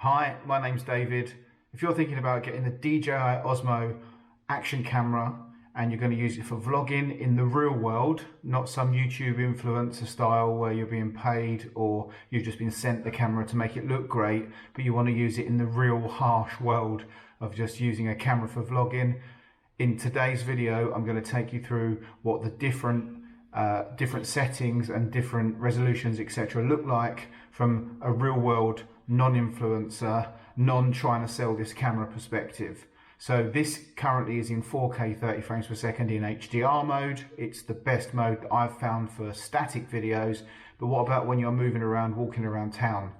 Hi, my name's David. If you're thinking about getting the DJI Osmo Action Camera and you're going to use it for vlogging in the real world, not some YouTube influencer style where you're being paid or you've just been sent the camera to make it look great, but you want to use it in the real harsh world of just using a camera for vlogging, in today's video I'm going to take you through what the different settings and different resolutions etc look like from a real world non-influencer, non-trying to sell this camera perspective. So this currently is in 4K 30 frames per second in HDR mode. It's the best mode that I've found for static videos, but what about when you're moving around, walking around town?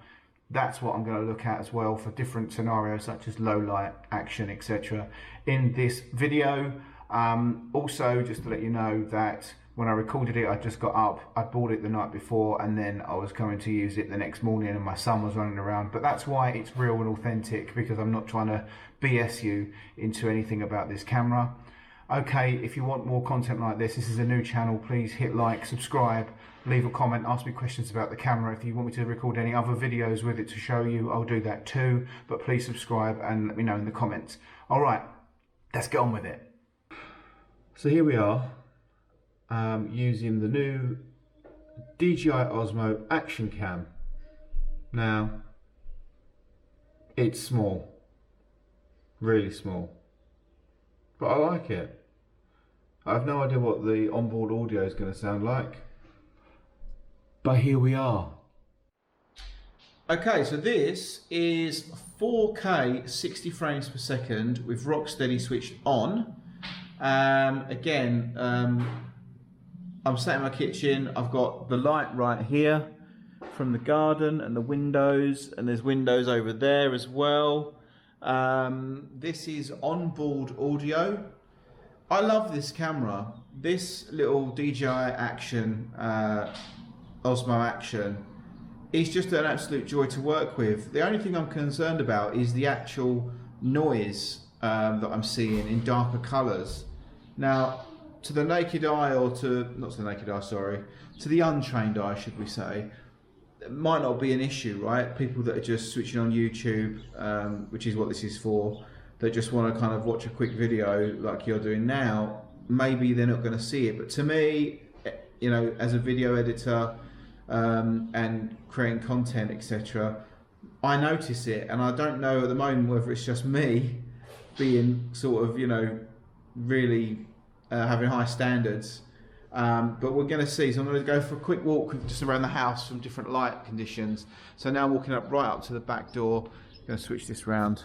That's what I'm going to look at as well for different scenarios such as low light, action, etc. in this video. Also, just to let you know that when I recorded it, I just got up, I bought it the night before, and then I was going to use it the next morning and my son was running around. But that's why it's real and authentic, because I'm not trying to BS you into anything about this camera. Okay, if you want more content like this is a new channel, please hit like, subscribe, leave a comment, ask me questions about the camera. If you want me to record any other videos with it to show you, I'll do that too. But please subscribe and let me know in the comments. All right, let's get on with it. So here we are. Using the new DJI Osmo Action Cam. Now, it's small, really small, but I like it. I have no idea what the onboard audio is going to sound like, but here we are. Okay, so this is 4K 60 frames per second with Rock Steady switched on. I'm sat in my kitchen, I've got the light right here from the garden and the windows, and there's windows over there as well. This is onboard audio. I love this camera. This little DJI Action, Osmo Action, is just an absolute joy to work with. The only thing I'm concerned about is the actual noise that I'm seeing in darker colours. Now, to the naked eye, or not to the naked eye, sorry, to the untrained eye, should we say, it might not be an issue, right? People that are just switching on YouTube, which is what this is for, that just want to kind of watch a quick video like you're doing now, maybe they're not going to see it. But to me, you know, as a video editor and creating content, etc., I notice it, and I don't know at the moment whether it's just me being sort of, you know, really having high standards, but we're going to see. So I'm going to go for a quick walk just around the house from different light conditions. So now walking up right up to the back door, going to switch this round.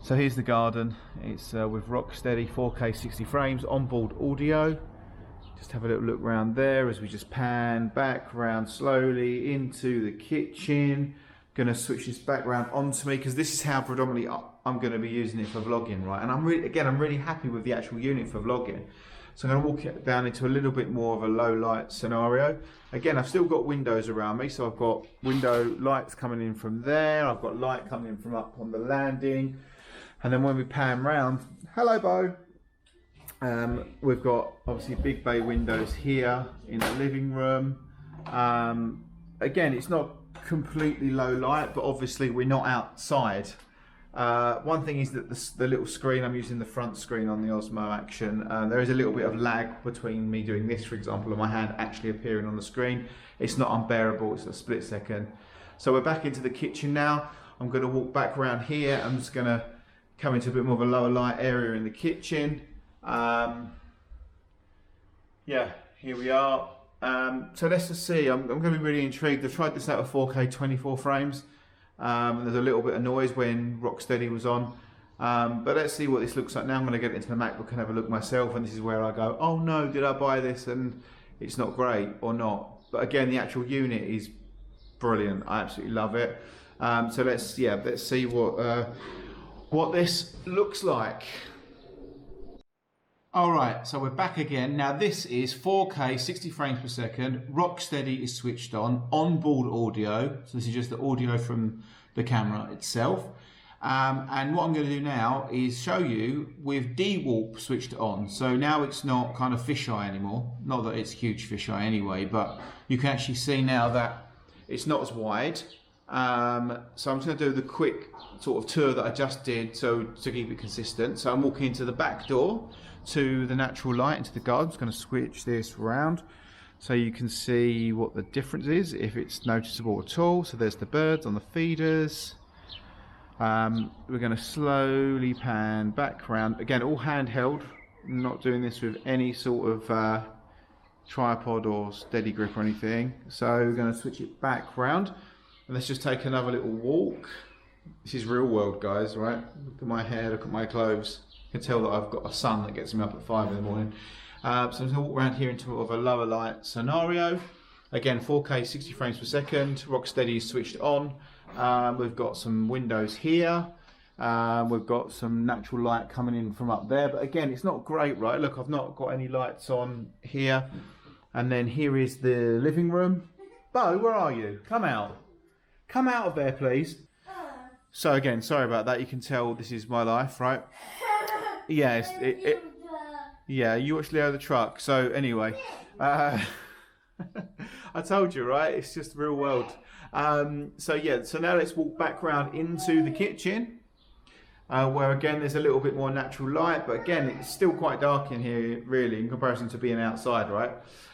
So here's the garden. It's with Rock Steady 4K 60 frames onboard audio. Just have a little look around there as we just pan back around slowly into the kitchen. Going to switch this back round onto me because this is how predominantly I'm going to be using it for vlogging, right? And I'm really happy with the actual unit for vlogging. So I'm going to walk it down into a little bit more of a low light scenario. Again, I've still got windows around me, so I've got window lights coming in from there. I've got light coming in from up on the landing. And then when we pan round, hello Bo. We've got obviously big bay windows here in the living room. Again, it's not completely low light, but obviously we're not outside. One thing is that the little screen, I'm using the front screen on the Osmo Action, there is a little bit of lag between me doing this, for example, and my hand actually appearing on the screen. It's not unbearable, it's a split second. So we're back into the kitchen now. I'm going to walk back around here. I'm just going to come into a bit more of a lower light area in the kitchen. Yeah, here we are. So let's just see. I'm going to be really intrigued. I've tried this out at 4K 24 frames. There's a little bit of noise when Rock Steady was on. But let's see what this looks like now. I'm going to get into the MacBook and have a look myself, and this is where I go, oh no, did I buy this and it's not great or not? But again, the actual unit is brilliant. I absolutely love it. So let's see what this looks like. Alright, so we're back again. Now this is 4K 60 frames per second. Rock Steady is switched on. Onboard audio. So this is just the audio from the camera itself. And what I'm going to do now is show you with DeWarp switched on. So now it's not kind of fisheye anymore. Not that it's huge fisheye anyway, but you can actually see now that it's not as wide. So I'm just going to do the quick sort of tour that I just did, so to keep it consistent. So I'm walking into the back door to the natural light into the garden. I'm just going to switch this around so you can see what the difference is, if it's noticeable at all. So there's the birds on the feeders. We're going to slowly pan back around. Again, all handheld, not doing this with any sort of tripod or steady grip or anything. So we're going to switch it back round. And let's just take another little walk. This is real world, guys, right? Look at my hair, look at my clothes. You can tell that I've got a son that gets me up at 5 in the morning. So I'm just going to walk around here into more of a lower light scenario. Again, 4K 60 frames per second. Rock Steady is switched on. We've got some windows here. We've got some natural light coming in from up there. But again, it's not great, right? Look, I've not got any lights on here. And then here is the living room. Bo, where are you? Come out. Come out of there, please. So again, sorry about that. You can tell this is my life, right? Yeah, yeah, you watch Leo the truck. So anyway, I told you, right? It's just real world. So yeah, so now let's walk back around into the kitchen, where again there's a little bit more natural light, but again it's still quite dark in here, really, in comparison to being outside, right?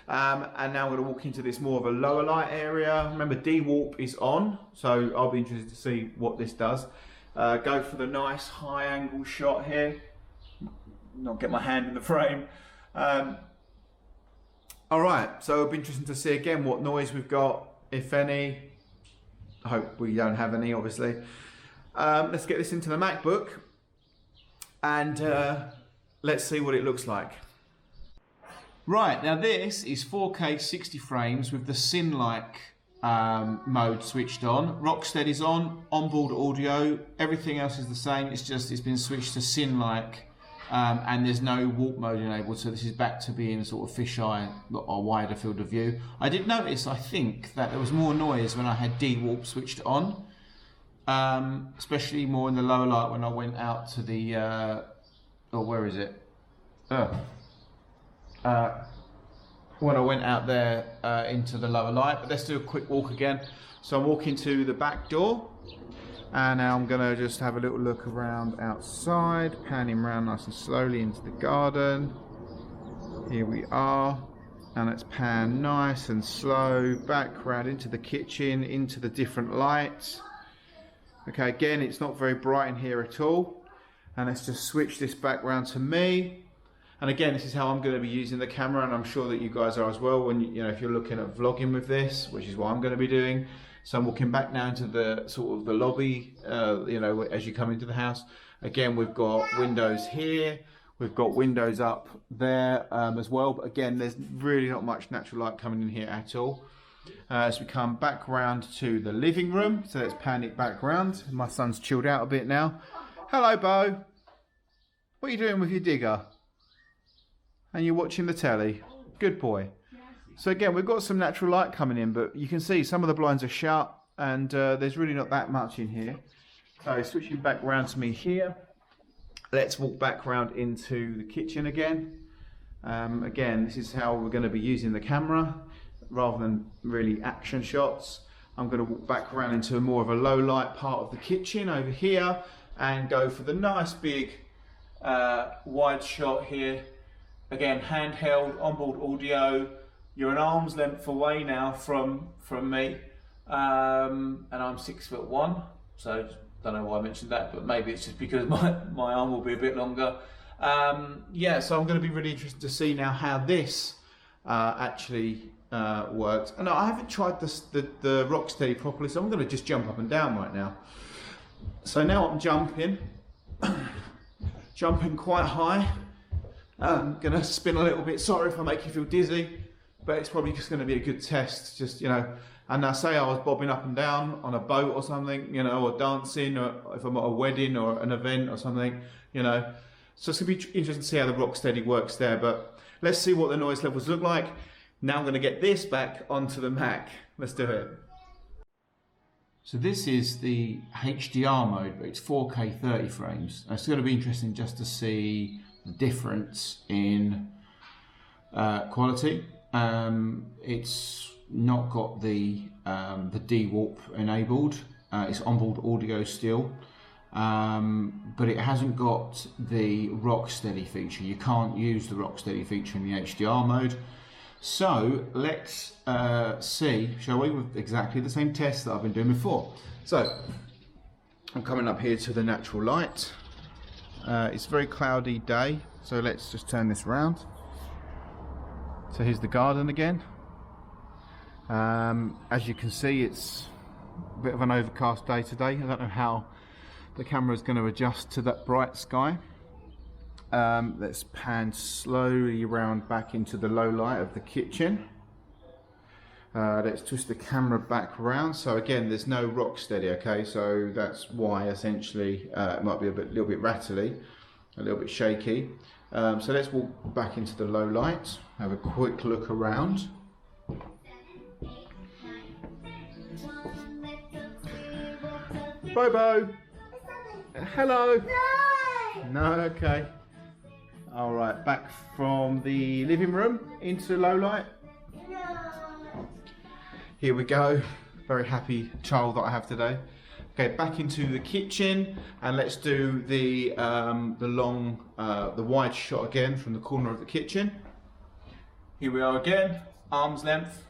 And now we're going to walk into this more of a lower light area. Remember, DeWarp is on, so I'll be interested to see what this does. Go for the nice high angle shot here. Not get my hand in the frame. All right, so it'll be interesting to see again what noise we've got, if any. I hope we don't have any, obviously. Let's get this into the MacBook and let's see what it looks like. Right, now this is 4K 60 frames with the DeCinelike mode switched on. Rocksteady's on, onboard audio, everything else is the same, it's just it's been switched to DeCinelike, and there's no warp mode enabled, so this is back to being sort of fisheye or wider field of view. I did notice, I think, that there was more noise when I had DeWarp switched on, especially more in the lower light when I went out to the, oh, where is it? When I went out there into the lower light. But let's do a quick walk again. So I'm walking to the back door, and now I'm going to just have a little look around outside, panning around nice and slowly into the garden. Here we are, and let's pan nice and slow back around into the kitchen, into the different lights. Okay, again, it's not very bright in here at all, and let's just switch this back round to me. And again, this is how I'm going to be using the camera, and I'm sure that you guys are as well when you know, if you're looking at vlogging with this, which is what I'm going to be doing. So I'm walking back now into the sort of the lobby, you know, as you come into the house. Again, we've got windows here, we've got windows up there as well. But again, there's really not much natural light coming in here at all. As we come back around to the living room, so let's pan it back around. My son's chilled out a bit now. Hello, Bo. What are you doing with your digger? And you're watching the telly. Good boy. So again, we've got some natural light coming in, but you can see some of the blinds are shut, and there's really not that much in here. So switching back around to me here, let's walk back around into the kitchen again. Again, this is how we're going to be using the camera rather than really action shots. I'm going to walk back around into more of a low light part of the kitchen over here and go for the nice big wide shot here. Again, handheld, onboard audio. You're an arm's length away now from me, and I'm 6'1", so don't know why I mentioned that, but maybe it's just because my arm will be a bit longer. Yeah, so I'm going to be really interested to see now how this actually works. And I haven't tried the Rock Steady properly, so I'm going to just jump up and down right now. So now I'm jumping, jumping quite high. I'm going to spin a little bit. Sorry if I make you feel dizzy, but it's probably just going to be a good test. Just, you know, and I say I was bobbing up and down on a boat or something, you know, or dancing, or if I'm at a wedding or an event or something, you know. So it's going to be interesting to see how the Rock Steady works there. But let's see what the noise levels look like. Now I'm going to get this back onto the Mac. Let's do it. So this is the HDR mode, but it's 4K 30 frames. It's going to be interesting just to see the difference in quality. It's not got the DeWarp enabled. It's onboard audio still, but it hasn't got the Rock Steady feature. You can't use the Rock Steady feature in the HDR mode. So let's see, shall we, with exactly the same test that I've been doing before. So I'm coming up here to the natural light. It's a very cloudy day, so let's just turn this around. So here's the garden again. As you can see, it's a bit of an overcast day today. I don't know how the camera is going to adjust to that bright sky. Let's pan slowly around back into the low light of the kitchen. Let's twist the camera back around. So again, there's no Rock Steady, okay? So that's why essentially it might be a little bit rattly, a little bit shaky. So let's walk back into the low light, have a quick look around. Bobo! Hello! No, okay. All right, back from the living room into low light. Here we go. Very happy child that I have today. Okay, back into the kitchen, and let's do the wide shot again from the corner of the kitchen. Here we are again, arm's length.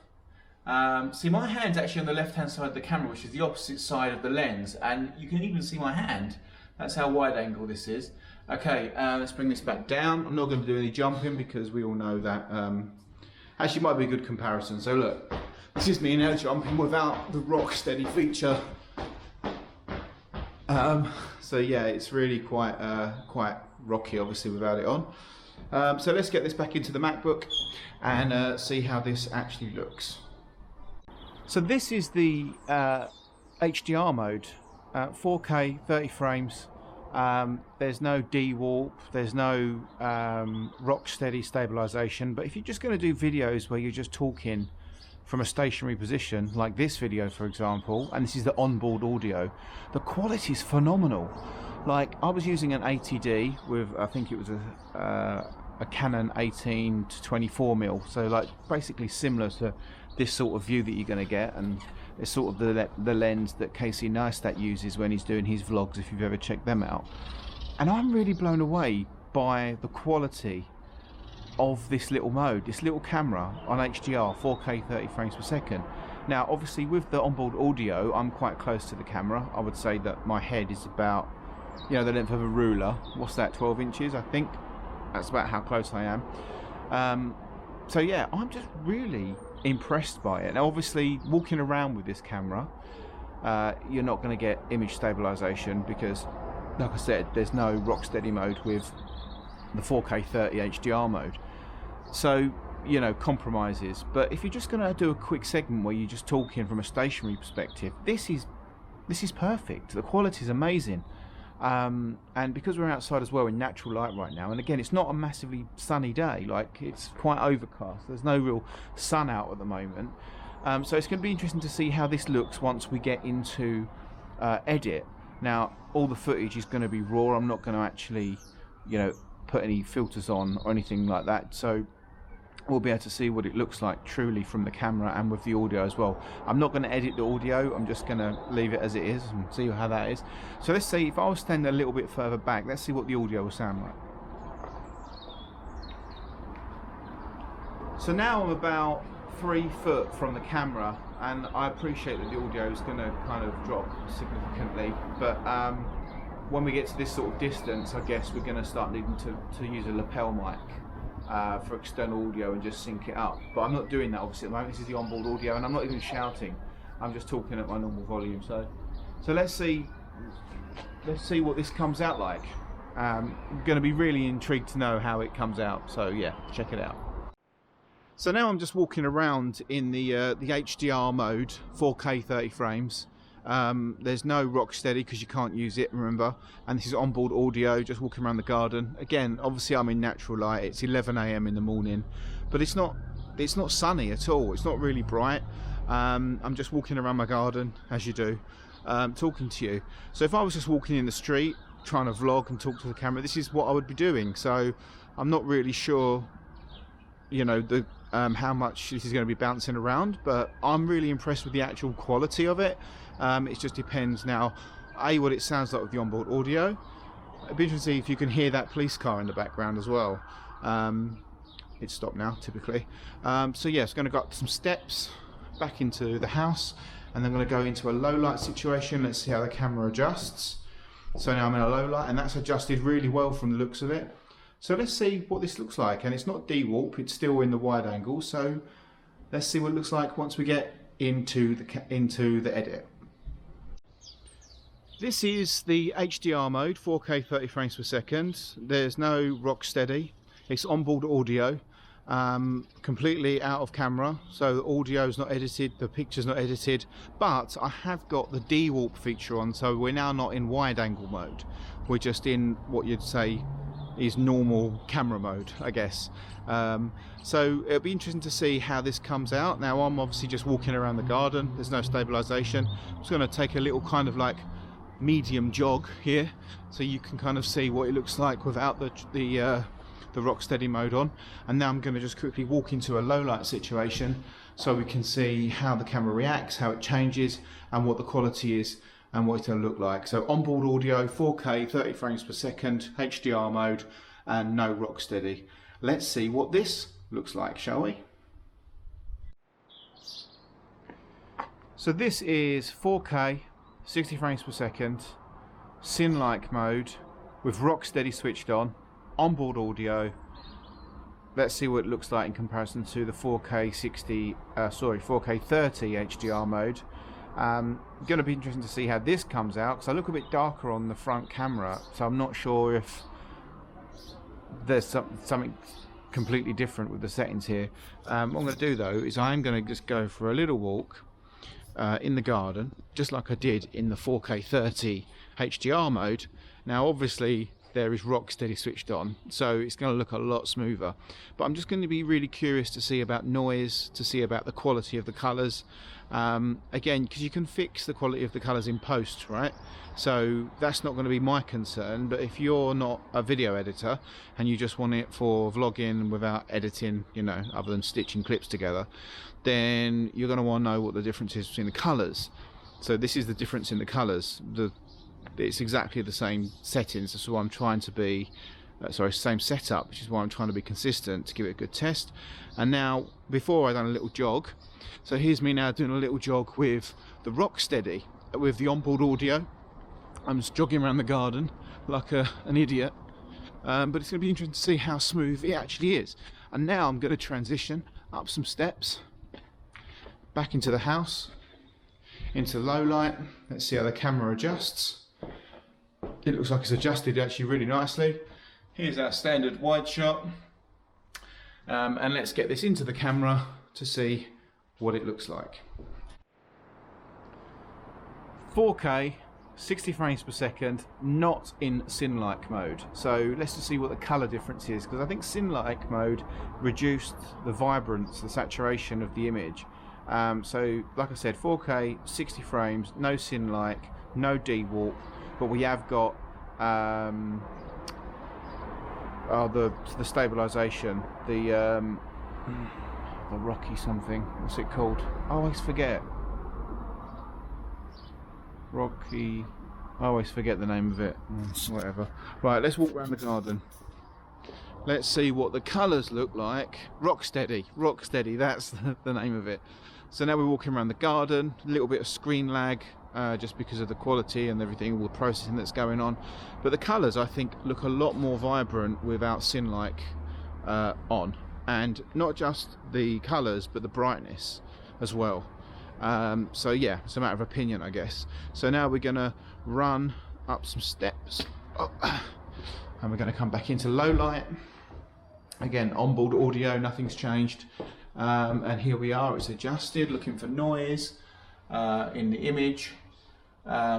See, my hand's actually on the left-hand side of the camera, which is the opposite side of the lens, and you can even see my hand. That's how wide angle this is. Okay, let's bring this back down. I'm not going to do any jumping because we all know that actually might be a good comparison. So look, this is me now jumping without the Rock Steady feature. So yeah, it's really quite rocky, obviously, without it on. So let's get this back into the MacBook and see how this actually looks. So this is the HDR mode, 4K, 30 frames. There's no DeWarp, there's no Rock Steady stabilization. But if you're just going to do videos where you're just talking from a stationary position, like this video for example, and this is the onboard audio, the quality is phenomenal. Like, I was using an 80D with, I think it was a Canon 18 to 24mm, so like basically similar to this sort of view that you're going to get, and it's sort of the lens that Neistat uses when he's doing his vlogs, if you've ever checked them out. And I'm really blown away by the quality of this little mode, this little camera on HDR, 4K 30 frames per second. Now obviously with the onboard audio, I'm quite close to the camera. I would say that my head is about, you know, the length of a ruler. What's that, 12 inches I think? That's about how close I am. So yeah, I'm just really impressed by it. Now obviously walking around with this camera, you're not going to get image stabilization because, like I said, there's no Rock Steady mode with the 4K 30 HDR mode. So, you know, compromises. But if you're just going to do a quick segment where you're just talking from a stationary perspective, this is perfect. The quality is amazing. And because we're outside as well in natural light right now, and again, it's not a massively sunny day, like it's quite overcast, there's no real sun out at the moment, so it's going to be interesting to see how this looks once we get into edit. Now all the footage is going to be raw. I'm not going to actually, you know, put any filters on or anything like that, so we'll be able to see what it looks like truly from the camera and with the audio as well. I'm not going to edit the audio, I'm just going to leave it as it is and see how that is. So let's see, if I was standing a little bit further back, let's see what the audio will sound like. So now I'm about 3 foot from the camera, and I appreciate that the audio is going to kind of drop significantly, but when we get to this sort of distance, I guess we're going to start needing to use a lapel mic for external audio and just sync it up. But I'm not doing that obviously at the moment. This is the onboard audio, and I'm not even shouting. I'm just talking at my normal volume. So let's see what this comes out like. I'm going to be really intrigued to know how it comes out. So yeah, check it out. So now I'm just walking around in the HDR mode, 4K 30 frames. There's no Rock Steady because you can't use it, remember, and this is onboard audio, just walking around the garden. Again, obviously I'm in natural light, it's 11 AM in the morning, but it's not sunny at all, it's not really bright. I'm just walking around my garden, as you do, talking to you. So if I was just walking in the street trying to vlog and talk to the camera, this is what I would be doing. So I'm not really sure, you know, the how much this is going to be bouncing around, but I'm really impressed with the actual quality of it. It just depends now, what it sounds like with the onboard audio. It'd be interesting to see if you can hear that police car in the background as well. It's stopped now, typically. So yeah, it's going to go up some steps back into the house, and then I'm going to go into a low light situation. Let's see how the camera adjusts. So now I'm in a low light, and that's adjusted really well from the looks of it. So let's see what this looks like, and it's not DeWarp, it's still in the wide angle. So let's see what it looks like once we get into the edit. This is the HDR mode, 4K 30 frames per second. There's no Rock Steady. It's onboard audio, completely out of camera. So the audio is not edited, the picture's not edited, but I have got the DeWarp feature on, so we're now not in wide angle mode. We're just in what you'd say is normal camera mode, I guess. So it'll be interesting to see how this comes out. Now I'm obviously just walking around the garden. There's no stabilization. I'm just going to take a little kind of like medium jog here, so you can kind of see what it looks like without the Rock Steady mode on. And now I'm going to just quickly walk into a low light situation so we can see how the camera reacts, how it changes, and what the quality is and what it's going to look like. So onboard audio, 4K 30 frames per second, HDR mode, and no Rock Steady. Let's see what this looks like, shall we? So this is 4K 60 frames per second, DeCinelike mode with Rock Steady switched on, onboard audio. Let's see what it looks like in comparison to the 4K 30 HDR mode. Going to be interesting to see how this comes out, because I look a bit darker on the front camera, so I'm not sure if there's something completely different with the settings here. What I'm going to do though is I'm going to just go for a little walk in the garden, just like I did in the 4K 30 HDR mode. Now obviously there is Rock Steady switched on, so it's going to look a lot smoother, but I'm just going to be really curious to see about noise, to see about the quality of the colours, again, because you can fix the quality of the colours in post, right? So that's not going to be my concern. But if you're not a video editor and you just want it for vlogging without editing, you know, other than stitching clips together, then you're going to want to know what the difference is between the colours. So this is the difference in the colours. It's exactly the same settings. That's why I'm trying to be same setup, which is why I'm trying to be consistent to give it a good test. And now, before I done a little jog, so here's me now doing a little jog with the Rock Steady with the onboard audio. I'm just jogging around the garden like an idiot, but it's going to be interesting to see how smooth it actually is. And now I'm going to transition up some steps back into the house, into low light. Let's see how the camera adjusts. It looks like it's adjusted actually really nicely. Here's our standard wide shot, and let's get this into the camera to see what it looks like. 4K 60 frames per second, not in DeCinelike mode. So let's just see what the color difference is, because I think DeCinelike mode reduced the vibrance, the saturation of the image. So like I said, 4K 60 frames, no DeCinelike, no DeWarp, but we have got the stabilization, the Rocky something, what's it called? I always forget. Rocky, I always forget the name of it. Whatever. Right, let's walk around the garden. Let's see what the colours look like. Rock Steady, that's the name of it. So now we're walking around the garden, a little bit of screen lag, just because of the quality and everything, all the processing that's going on. But the colours, I think, look a lot more vibrant without DeCinelike on. And not just the colours, but the brightness as well. So yeah, it's a matter of opinion, I guess. So now we're going to run up some steps, and we're going to come back into low light. Again, onboard audio, nothing's changed. And here we are, it's adjusted, looking for noise in the image.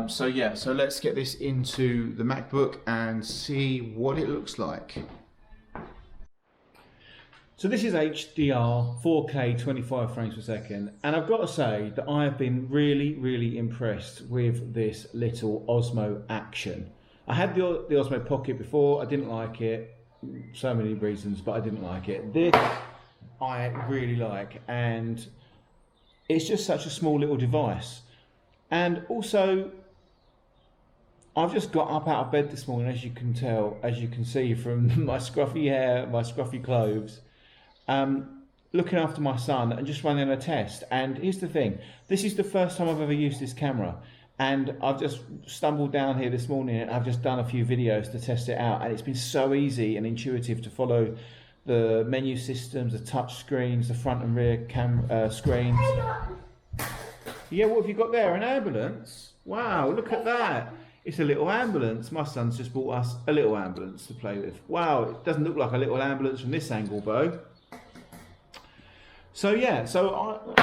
So yeah, so let's get this into the MacBook and see what it looks like. So this is HDR 4K 25 frames per second, and I've got to say that I have been really impressed with this little Osmo Action. I had the Osmo Pocket before, I didn't like it, so many reasons, but I didn't like it. This I really like, and it's just such a small little device. And also, I've just got up out of bed this morning, as you can tell, as you can see from my scruffy hair, my scruffy clothes, looking after my son and just running a test. And here's the thing, this is the first time I've ever used this camera, and I've just stumbled down here this morning and I've just done a few videos to test it out, and it's been so easy and intuitive to follow the menu systems, the touch screens, the front and rear screens. Yeah, what have you got there? An ambulance? Wow, look at that. It's a little ambulance. My son's just bought us a little ambulance to play with. Wow, it doesn't look like a little ambulance from this angle, Bo. So yeah, so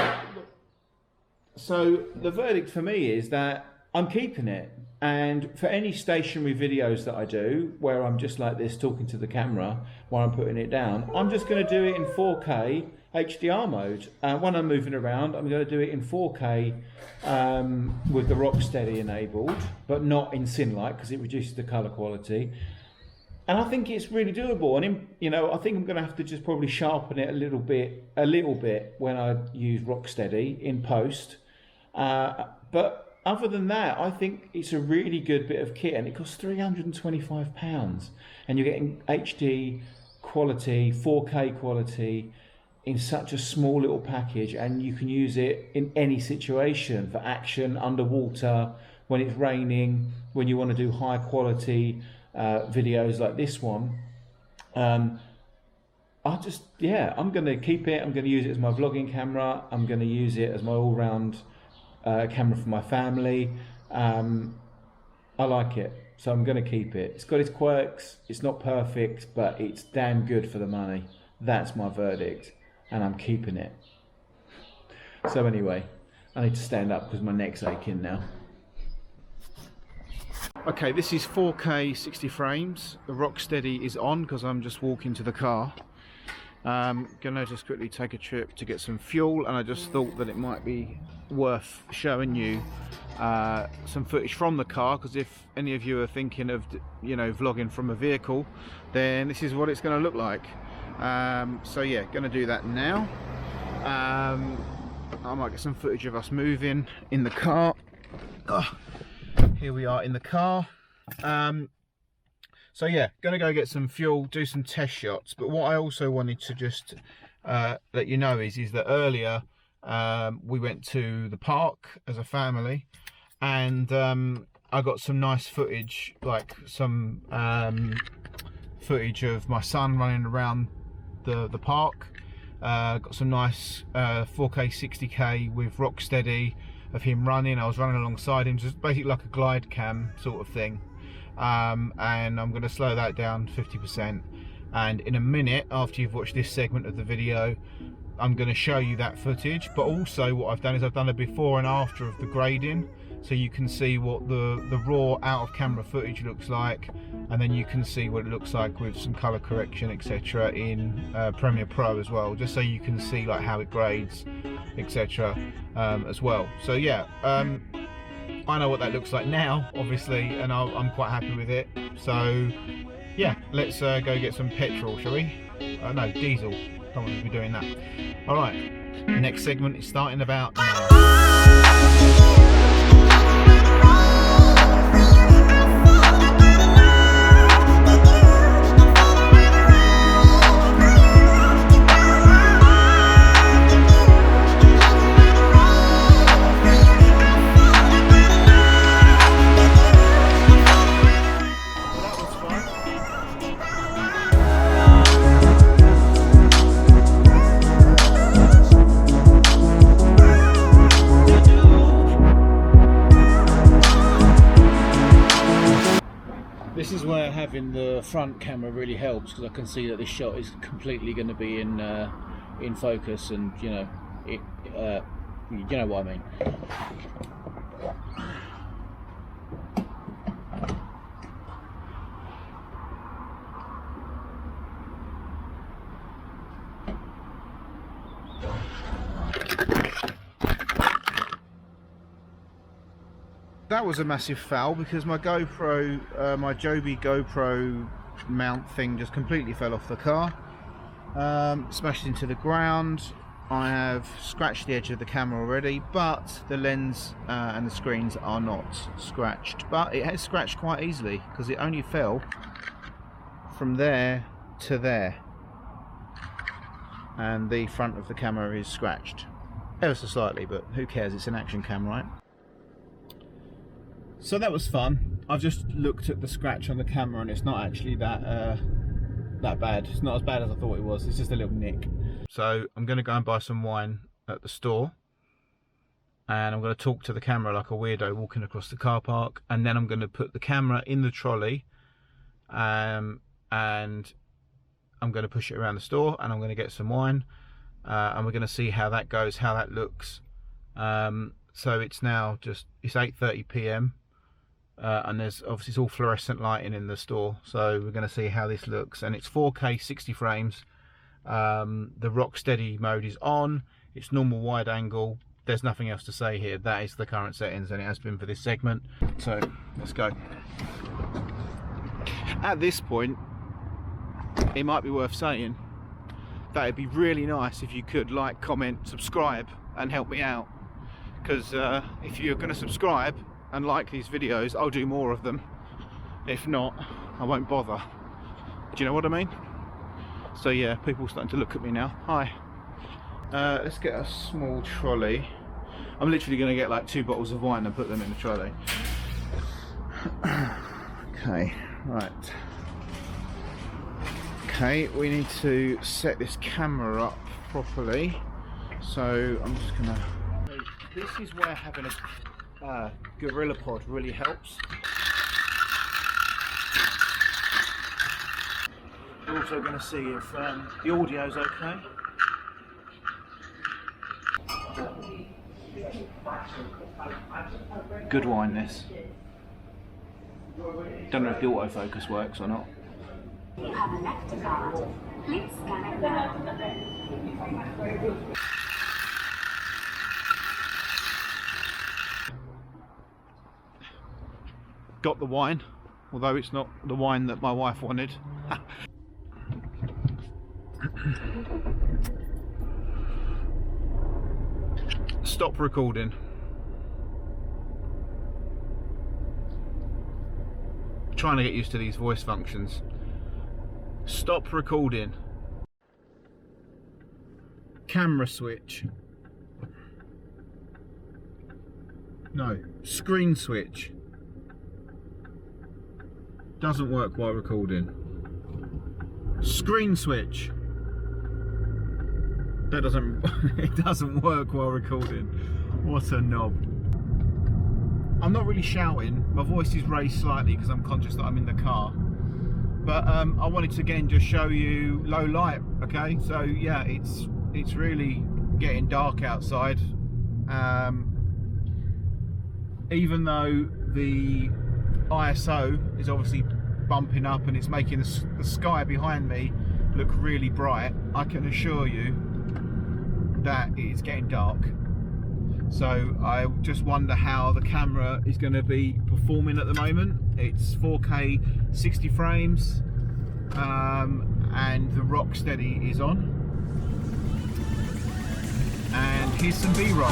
the verdict for me is that I'm keeping it. And for any stationary videos that I do, where I'm just like this talking to the camera while I'm putting it down, I'm just going to do it in 4K HDR mode. When I'm moving around, I'm going to do it in 4K with the Rock Steady enabled, but not in DeCinelike because it reduces the color quality. And I think it's really doable. And you know, I think I'm going to have to just probably sharpen it a little bit when I use Rock Steady in post. But other than that, I think it's a really good bit of kit, and it costs £325, and you're getting HD quality, 4K quality in such a small little package, and you can use it in any situation, for action, underwater, when it's raining, when you want to do high quality videos like this one. I'm going to keep it. I'm going to use it as my vlogging camera. I'm going to use it as my all-round camera for my family. I like it, so I'm going to keep it. It's got its quirks, it's not perfect, but it's damn good for the money. That's my verdict, and I'm keeping it. So anyway, I need to stand up because my neck's aching now. Okay, this is 4K 60 frames. The Rock Steady is on because I'm just walking to the car. Gonna just quickly take a trip to get some fuel, and I just thought that it might be worth showing you some footage from the car, because if any of you are thinking of, you know, vlogging from a vehicle, then this is what it's going to look like. So yeah, gonna do that now. I might get some footage of us moving in the car. Here we are in the car. So yeah, gonna go get some fuel, do some test shots. But what I also wanted to just let you know is that earlier we went to the park as a family, and I got some nice footage, like some footage of my son running around the park. Got some nice 4K 60K with Rock Steady of him running. I was running alongside him, just basically like a glide cam sort of thing. And I'm going to slow that down 50%, and in a minute after you've watched this segment of the video, I'm going to show you that footage. But also what I've done is I've done a before and after of the grading, so you can see what the raw out of camera footage looks like, and then you can see what it looks like with some color correction, etc. in Premiere Pro as well, just so you can see like how it grades, etc. As well. So yeah, I know what that looks like now, obviously, and I'm quite happy with it. So yeah, let's go get some petrol, shall we? No, diesel. Don't want to be doing that. All right, next segment is starting about now. This is where having the front camera really helps, because I can see that this shot is completely going to be in focus, and you know what I mean. That was a massive foul, because my GoPro, my Joby GoPro mount thing just completely fell off the car. smashed into the ground. I have scratched the edge of the camera already, but the lens and the screens are not scratched. But it has scratched quite easily because it only fell from there to there, and the front of the camera is scratched ever so slightly, but who cares, it's an action cam, right? So that was fun. I've just looked at the scratch on the camera and it's not actually that bad. It's not as bad as I thought it was. It's just a little nick. So I'm going to go and buy some wine at the store, and I'm going to talk to the camera like a weirdo walking across the car park, and then I'm going to put the camera in the trolley, and I'm going to push it around the store, and I'm going to get some wine, and we're going to see how that goes, how that looks. So it's now it's 8:30 p.m. And there's obviously it's all fluorescent lighting in the store, so we're going to see how this looks. And it's 4K 60 frames. The Rock Steady mode is on. It's normal wide angle. There's nothing else to say here. That is the current settings, and it has been for this segment. So let's go. At this point, it might be worth saying that it'd be really nice if you could like, comment, subscribe and help me out, because if you're going to subscribe and like these videos, I'll do more of them. If not, I won't bother. Do you know what I mean? So yeah, people are starting to look at me now. Hi. Let's get a small trolley. I'm literally going to get like 2 bottles of wine and put them in the trolley. Okay, right. Okay, we need to set this camera up properly. So I'm just gonna... This is where having a gorilla pod really helps. We're also going to see if the audio's okay. Good wine, this. Don't know if the autofocus works or not. You have a nectar card. Please scan it now. Got the wine, although it's not the wine that my wife wanted. Stop recording. Trying to get used to these voice functions. Stop recording. Camera switch. No, screen switch. Doesn't work while recording. Screen switch. That doesn't it doesn't work while recording. What a knob. I'm not really shouting. My voice is raised slightly because I'm conscious that I'm in the car. But I wanted to again just show you low light, okay? So yeah, it's really getting dark outside. Even though the ISO is obviously bumping up and it's making the sky behind me look really bright, I can assure you that it's getting dark. So I just wonder how the camera is going to be performing at the moment. It's 4K 60 frames and the Rock Steady is on. And here's some B-roll.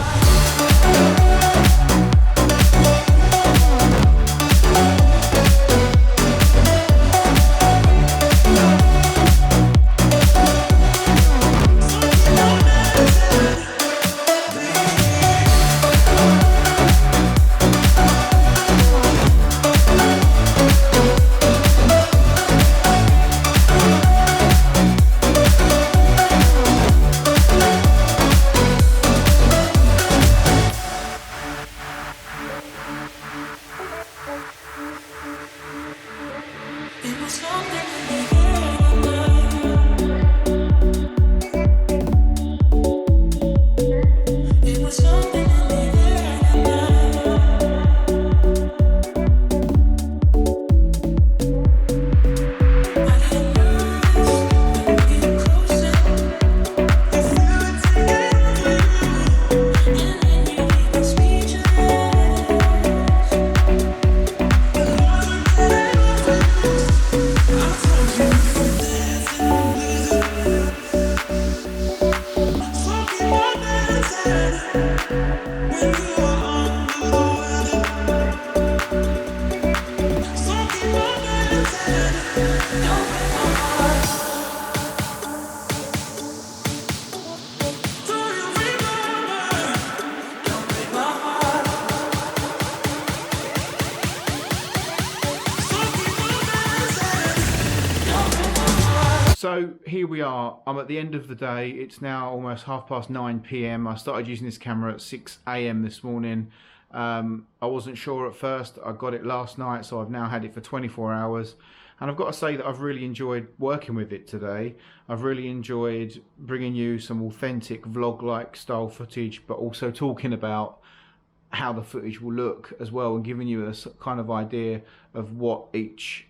So here we are. I'm at the end of the day. It's now almost 9:30 p.m. I started using this camera at 6 a.m. this morning. I wasn't sure at first. I got it last night, so I've now had it for 24 hours. And I've got to say that I've really enjoyed working with it today. I've really enjoyed bringing you some authentic vlog-like style footage, but also talking about how the footage will look as well, and giving you a kind of idea of what each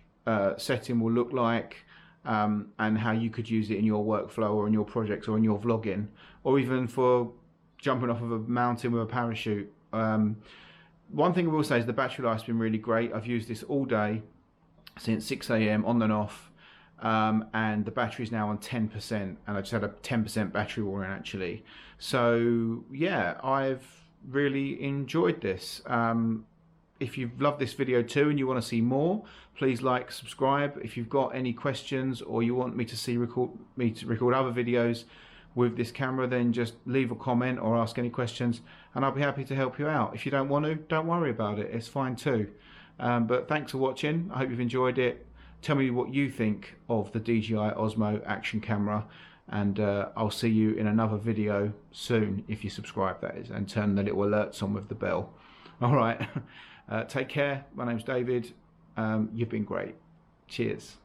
setting will look like. And how you could use it in your workflow or in your projects or in your vlogging, or even for jumping off of a mountain with a parachute. One thing I will say is the battery life's been really great. I've used this all day since 6 a.m. on and off, and the battery is now on 10%, and I just had a 10% battery warning actually. So yeah, I've really enjoyed this. If you've loved this video too and you want to see more, please like, subscribe. If you've got any questions or you want me to record other videos with this camera, then just leave a comment or ask any questions and I'll be happy to help you out. If you don't want to, don't worry about it. It's fine too. But thanks for watching. I hope you've enjoyed it. Tell me what you think of the DJI Osmo Action Camera, and I'll see you in another video soon if you subscribe, that is, and turn the little alerts on with the bell. All right. Take care. My name's David. You've been great. Cheers.